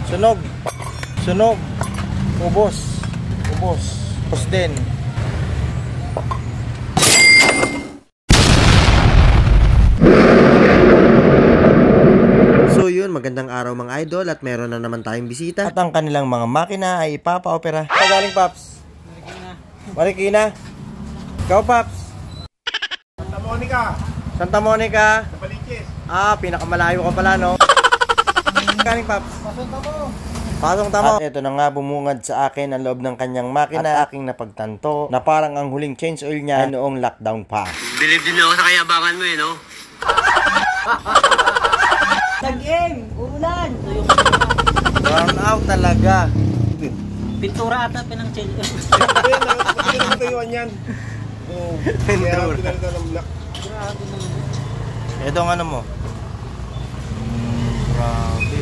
Sunog. Sunog. Ubos. Ubos. Ubos din. So yun, magandang araw mga idol at meron na naman tayong bisita. At ang kanilang mga makina ay ipapa-opera. Pagaling Paps? Marikina. Ikaw Paps? Santa Monica. Santa Monica. Sa Baliches. Pinakamalayo ka pala, no? Galing Paps? Pasong Tamo. Pasong Tamo. At ito na nga, bumungad sa akin ang loob ng kanyang makina at aking napagtanto na parang ang huling change oil niya ay noong lockdown pa. Believe din ako sa kayabangan mo no? Nag-game, ulan. Burn out talaga. Pintura ata pinang-change. Hindi naman tuyuan yan. Pintura. Pinalitan ng black. Ito ang ano mo. Grabe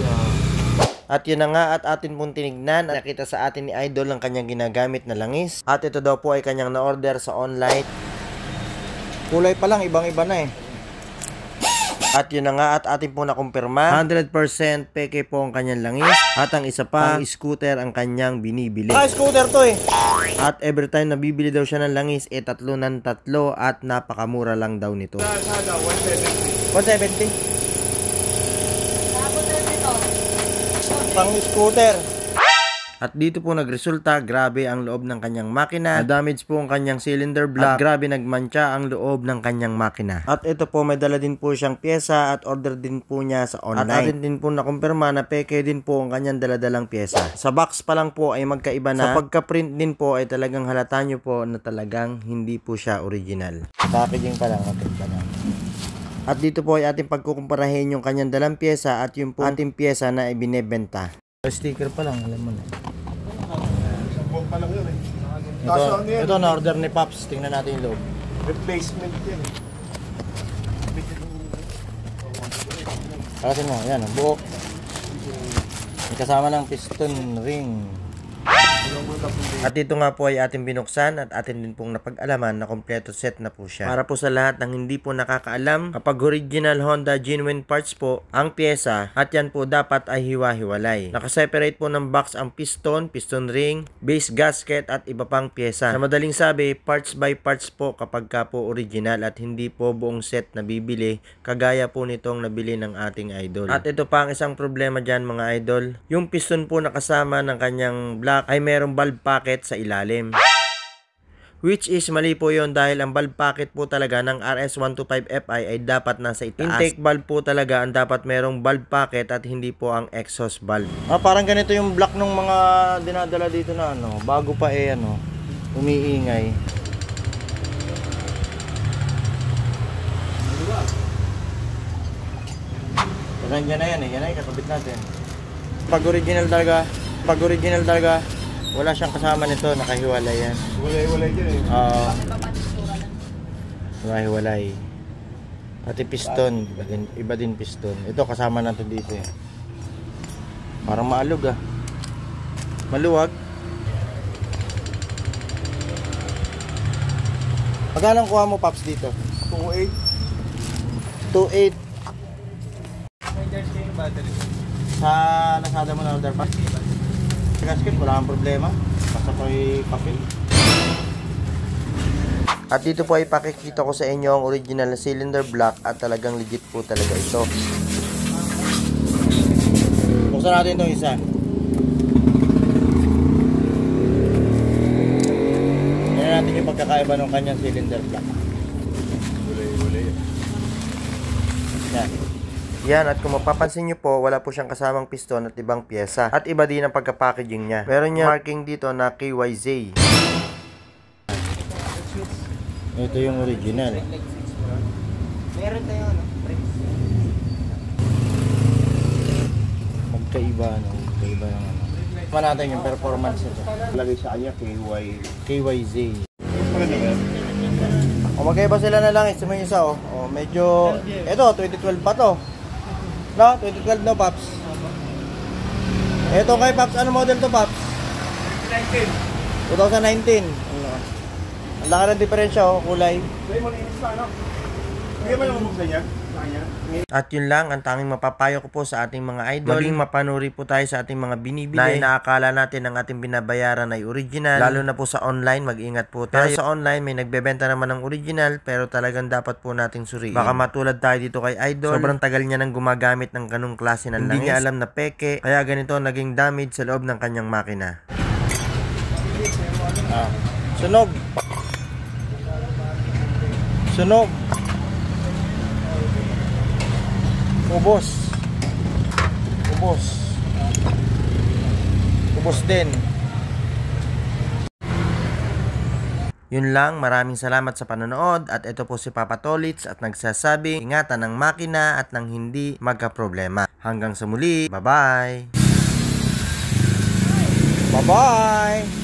At yun na nga at atin pong tinignan at nakita sa atin ni Idol ang kanyang ginagamit na langis. At ito daw po ay kanyang na-order sa online. Kulay pa lang, ibang-iba na At yun na nga at atin pong nakumpirma 100% peke po ang kanyang langis. At ang isa pa, ang scooter ang kanyang binibili. Scooter to At every time na bibili daw siya ng langis, tatlo ng tatlo at napakamura lang daw nito. 170. Pang scooter. At dito po nagresulta, grabe ang loob ng kanyang makina. Na-damage po ang kanyang cylinder block. At grabe nagmantsa ang loob ng kanyang makina. At ito po may dala din po siyang pyesa at order din po niya sa online. At atin din po nakumpirma na peke din po ang kanyang daladalang pyesa. Sa box pa lang po ay magkaiba na. Sa pagka-print din po ay talagang halata nyo po na talagang hindi po siya original. Packaging pa lang, At dito po ay ating pagkukumparahin yung kanyang dalang pyesa at yung po ating pyesa na ibinebenta. Sticker pa lang, alam mo na. Sabong pa lang yun Ito na order ni Pops. Tingnan natin yung loob. Replacement yan Kalasin mo, yan, buhok. May kasama ng piston ring. At dito nga po ay ating binuksan at atin din pong napag-alaman na kompleto set na po siya. Para po sa lahat ng hindi po nakakaalam, kapag original Honda genuine parts po ang pyesa at yan po dapat ay hiwa-hiwalay. Nakaseparate po ng box ang piston, piston ring, base gasket at iba pang pyesa. Sa madaling sabi, parts by parts po kapag ka po original at hindi po buong set na bibili kagaya po nitong nabili ng ating idol. At ito pa ang isang problema dyan mga idol. Yung piston po nakasama ng kanyang block ay merong valve pocket sa ilalim. Which is mali po yon dahil ang valve pocket po talaga ng RS125Fi ay dapat nasa itaas. Intake valve po talaga ang dapat merong valve pocket at hindi po ang exhaust valve. Parang ganito yung block ng mga dinadala dito na bago pa umiingay. Yan na yan ay kakabit natin. Pag original talaga, wala siyang kasama nito, nakahiwalay yan. Walay dyan Hiwalay. Pati piston, iba din piston. Ito kasama natin dito Parang maalog Maluwag. Magkano kuha mo Pops dito? 2.8. Sa Lazada mo na order pa? Sa gasket, wala kang problema. Basta po yung papel. At dito po ay pakikita ko sa inyo ang original na cylinder block at talagang legit po talaga ito. Buksan natin itong isa. Tignan natin yung pagkakaiba ng kanyang cylinder block. Yan, at kung mapapansin nyo po, wala po siyang kasamang piston at ibang pyesa. At iba din ang pagka-packaging niya. Meron niya marking dito na KYZ. Ito yung original. Meron tayo Magkaiba ng Tama natin yung performance nito. Lagay sa kanya KYZ. Magkaiba sila na lang. Ito may isa medyo, ito 2012 pa to. No, 2012 no, Pops. Ito kay Pops, ano model to, Pops? 2019. Ang laki ng diferensya, kulay. Bigyan mo lang buksan yan. At yun lang ang tanging mapapayo ko po sa ating mga idol. Maging mapanuri po tayo sa ating mga binibili na inaakala natin ang ating binabayaran ay original. Lalo na po sa online, mag-ingat po tayo. Pero sa online, may nagbebenta naman ng original pero talagang dapat po nating suriin. Baka matulad tayo dito kay idol. Sobrang tagal niya nang gumagamit ng ganung klase ng langis. Hindi niya alam na peke. Kaya ganito naging damage sa loob ng kanyang makina. Sunog! Sunog! Ubos. Ubos. Ubos din. Yun lang, maraming salamat sa panonood at ito po si Papa Tolits at nagsasabi, ingatan ng makina at nang hindi magka-problema. Hanggang sa muli, bye-bye! Bye-bye!